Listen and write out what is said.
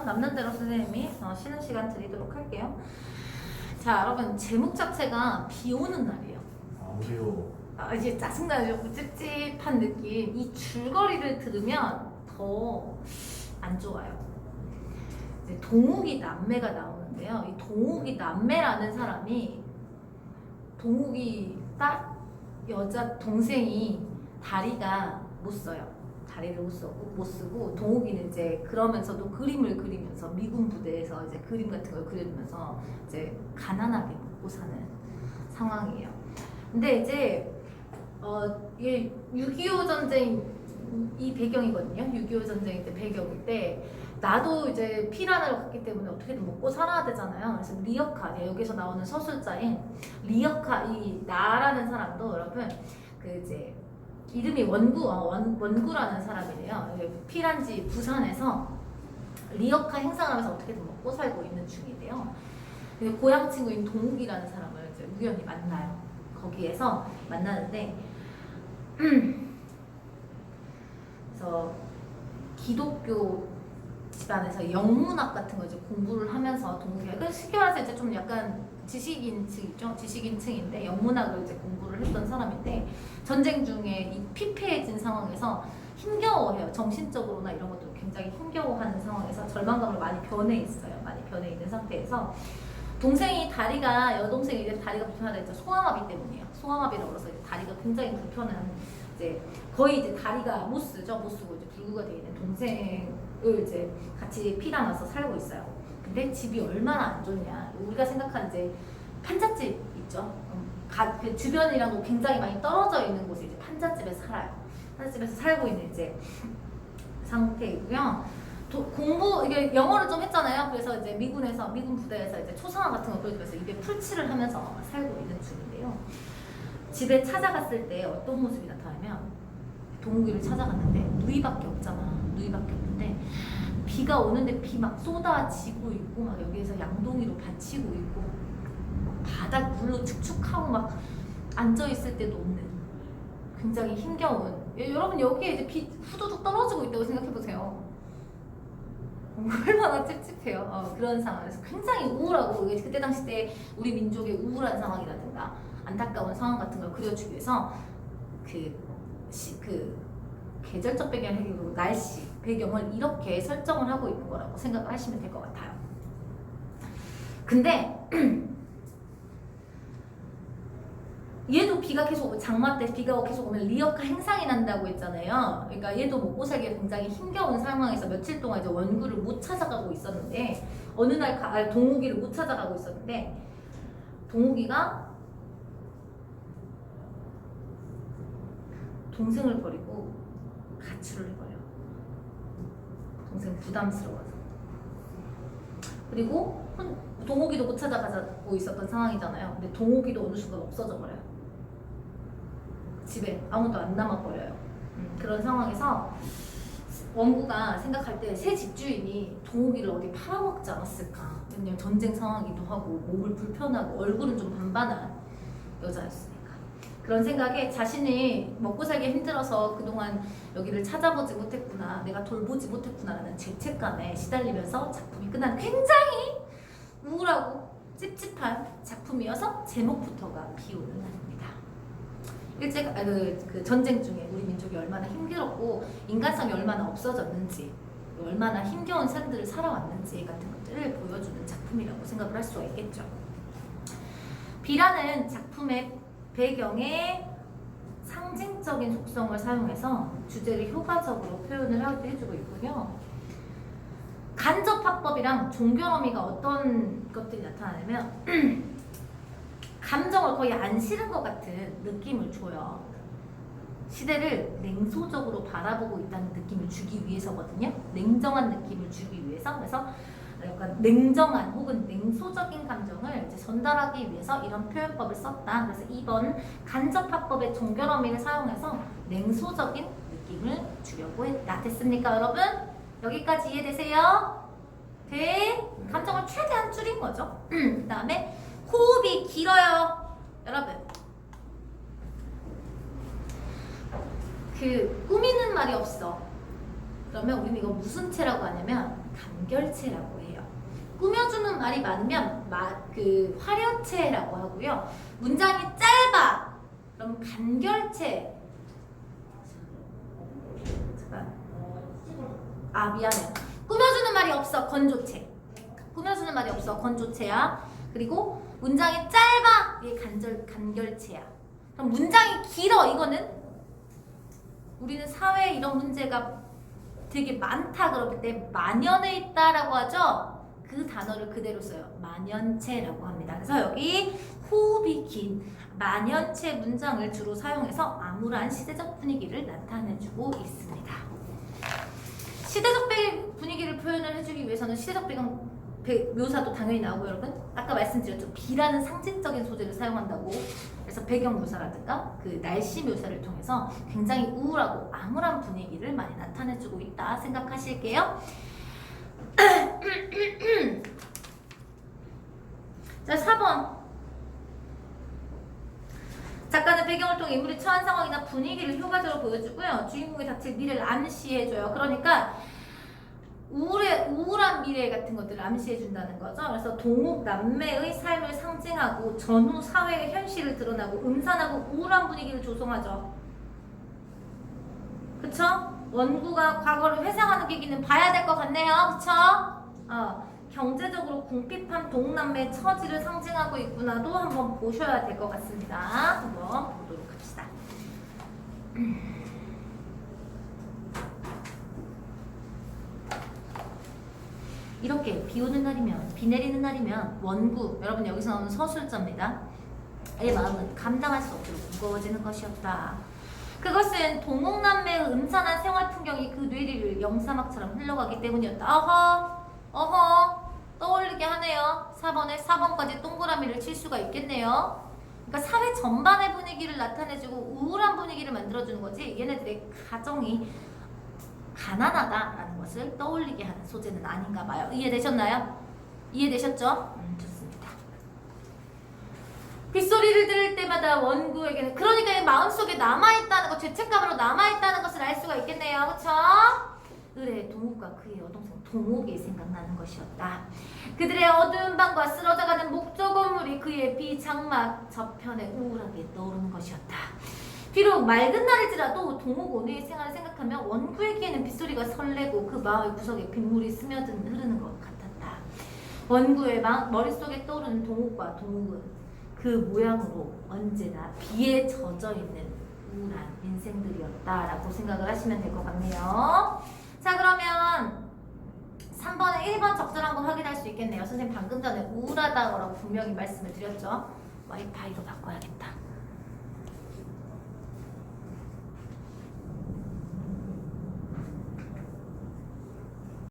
시간 남는 대로 선생님이 쉬는 시간 드리도록 할게요. 자, 여러분 제목 자체가 비 오는 날이에요. 아, 그래요. 이제 짜증나죠? 찝찝한 느낌. 이 줄거리를 들으면 더 안 좋아요. 이제 동욱이 남매가 나오는데요. 이 동욱이 남매라는 사람이 동욱이 여자 동생이 다리가 못 써요. 다리를 못 쓰고 동욱이는 이제 그러면서도 그림을 그리면서 미군 부대에서 이제 그림 같은 걸 그리면서 이제 가난하게 먹고 사는 상황이에요. 근데 이제 이게 6.25 전쟁 이 배경이거든요. 6.25 전쟁 때 배경일 때 나도 이제 피란을 갔기 때문에 어떻게든 먹고 살아야 되잖아요. 그래서 리어카, 여기서 나오는 서술자인 리어카, 이 나라는 사람도 여러분 그 이제 이름이 원구라는 사람이래요. 피란지 부산에서 리어카 행사를 하면서 어떻게든 먹고 살고 있는 중이래요. 근데 고향 친구인 동욱이라는 사람을 이제 우연히 만나요. 거기에서 만나는데 그래서 기독교 집안에서 영문학 같은 거 이제 공부를 하면서 동욱이가 그 쉽게 말해서 이제 좀 약간 지식인층이죠. 지식인층인데 영문학을 이제 공부를 했던 사람인데 전쟁 중에 이 피폐해진 상황에서 힘겨워해요. 정신적으로나 이런 것도 굉장히 힘겨워하는 상황에서 절망감을 많이 변해 있어요. 많이 변해 있는 상태에서 동생이 여동생이 이제 다리가 불편하다 했죠. 소아마비 때문이에요. 소아마비라고 그래서 이제 다리가 굉장히 불편한 이제 거의 이제 다리가 못 쓰고 이제 불구가 돼 있는 동생을 이제 같이 피가 나서 살고 있어요. 근데 집이 얼마나 안 좋냐. 우리가 생각하는 이제 판잣집 있죠. 그 주변이랑도 굉장히 많이 떨어져 있는 곳에 이제 판잣집에 살아요. 판잣집에서 살고 있는 이제 상태이고요. 이게 영어를 좀 했잖아요. 그래서 이제 미군 부대에서 이제 초상화 같은 거 보여주면서 입에 풀칠을 하면서 살고 있는 중인데요. 집에 찾아갔을 때 어떤 모습이 나타나면 동욱이를 찾아갔는데 누이밖에 없잖아. 누이밖에 없는데 비가 오는데 비 막 쏟아지고 있고 막 여기에서 양동이로 받치고 있고 바닥 물로 축축하고 막 앉아 있을 때도 없는 굉장히 힘겨운 여러분 여기에 이제 비 후두둑 떨어지고 있다고 생각해 보세요. 얼마나 찝찝해요. 그런 상황에서 굉장히 우울하고 그때 당시 때 우리 민족의 우울한 상황이라든가 안타까운 상황 같은 걸 그려주기 위해서 그 계절적 배경이 아니고 날씨 배경을 이렇게 설정을 하고 있는 거라고 생각을 하시면 될 것 같아요. 근데 얘도 비가 계속 장마 때 비가 계속 오면 리어카 행상이 난다고 했잖아요. 그러니까 얘도 먹고 살기가 굉장히 힘겨운 상황에서 며칠 동안 이제 원구를 못 찾아가고 있었는데 어느 날 동욱이를 못 찾아가고 있었는데 동욱이가 동생을 버리고 가출을 해버려. 동생 부담스러워서. 그리고 동욱이도 못 찾아가고 있었던 상황이잖아요. 근데 동욱이도 어느 순간 없어져 버려요. 집에 아무도 안 남아버려요. 그런 상황에서 원구가 생각할 때 새 집주인이 동욱이를 어디 팔아먹지 않았을까. 왜냐면 전쟁 상황이기도 하고 몸을 불편하고 얼굴은 좀 반반한 여자였으니까. 그런 생각에 자신이 먹고 살기 힘들어서 그동안 여기를 찾아보지 못했구나, 내가 돌보지 못했구나라는 죄책감에 시달리면서 작품이 끝나는 굉장히 우울하고 찝찝한 작품이어서 제목부터가 비 오는 날입니다. 그 전쟁 중에 우리 민족이 얼마나 힘들었고 인간성이 얼마나 없어졌는지 얼마나 힘겨운 삶들을 살아왔는지 같은 것들을 보여주는 작품이라고 생각을 할 수가 있겠죠. 비라는 작품의 배경에 상징적인 속성을 사용해서 주제를 효과적으로 표현을 해주고 있고요. 간접화법이랑 종결어미가 어떤 것들이 나타나냐면 감정을 거의 안 실은 것 같은 느낌을 줘요. 시대를 냉소적으로 바라보고 있다는 느낌을 주기 위해서거든요. 냉정한 느낌을 주기 위해서. 그래서 약간 냉정한 혹은 냉소적인 감정을 이제 전달하기 위해서 이런 표현법을 썼다. 그래서 2번 간접화법의 종결어미를 사용해서 냉소적인 느낌을 주려고 했다. 됐습니까, 여러분? 여기까지 이해되세요? 네. 감정을 최대한 줄인 거죠. 그 다음에 호흡이 길어요. 여러분. 꾸미는 말이 없어. 그러면 우리는 이거 무슨 체라고 하냐면 간결체라고 해요. 꾸며주는 말이 많으면 그 화려체라고 하고요. 문장이 짧아. 그럼 간결체. 미안해요. 꾸며주는 말이 없어. 건조체. 꾸며주는 말이 없어. 건조체야. 그리고 문장이 짧아. 이게 간결체야. 그럼 문장이 길어. 이거는 우리는 사회에 이런 문제가 되게 많다 그러기 때문에 만연해 있다라고 하죠. 그 단어를 그대로 써요. 만연체라고 합니다. 그래서 여기 호흡이 긴 만연체 문장을 주로 사용해서 암울한 시대적 분위기를 나타내주고 있습니다. 시대적 분위기를 표현을 해주기 위해서는 시대적 배경 묘사도 당연히 나오고 여러분 아까 말씀드렸죠. 비라는 상징적인 소재를 사용한다고. 그래서 배경 묘사라든가 그 날씨 묘사를 통해서 굉장히 우울하고 암울한 분위기를 많이 나타내주고 있다 생각하실게요. 자, 4번. 작가는 배경을 통해 인물이 처한 상황이나 분위기를 효과적으로 보여주고요. 주인공이 닥칠 미래를 암시해줘요. 그러니까 우울한 미래 같은 것들을 암시해준다는 거죠. 그래서 동욱 남매의 삶을 상징하고 전후 사회의 현실을 드러나고 음산하고 우울한 분위기를 조성하죠. 그쵸? 원구가 과거를 회상하는 계기는 봐야 될 것 같네요. 그쵸? 경제적으로 궁핍한 동남매의 처지를 상징하고 있구나도 한번 보셔야 될 것 같습니다. 한번 보도록 합시다. 이렇게 비 오는 날이면 비 내리는 날이면 원구 여러분 여기서 나오는 서술자입니다. 의 마음은 감당할 수 없도록 무거워지는 것이었다. 그것은 동욱남매의 음산한 생활 풍경이 그 뇌리를 영사막처럼 흘러가기 때문이었다. 어허 떠올리게 하네요. 4번까지 동그라미를 칠 수가 있겠네요. 그러니까 사회 전반의 분위기를 나타내주고 우울한 분위기를 만들어주는 거지 얘네들의 가정이 가난하다라는 것을 떠올리게 하는 소재는 아닌가 봐요. 이해되셨나요? 이해되셨죠? 좋습니다. 빗소리를 들을 때마다 원구에게는 그러니까 마음속에 남아있다는 것, 죄책감으로 남아있다는 것을 알 수가 있겠네요. 그쵸? 을의 동욱과 그의 여동생 동욱이 생각나는 것이었다. 그들의 어두운 방과 쓰러져가는 목조 건물이 그의 비장막 저편에 우울하게 떠오르는 것이었다. 비록 맑은 날이지라도 동욱 오늘의 생활을 생각하면 원구에게는 빗소리가 설레고 그 마음의 구석에 빗물이 스며든 흐르는 것 같았다. 원구의 머릿속에 떠오르는 동욱과 동욱은 그 모양으로 언제나 비에 젖어있는 우울한 인생들이었다라고 생각을 하시면 될 것 같네요. 자, 그러면 3번에 1번 적절한 거 확인할 수 있겠네요. 선생님 방금 전에 우울하다고 분명히 말씀을 드렸죠. 와이파이로 바꿔야겠다.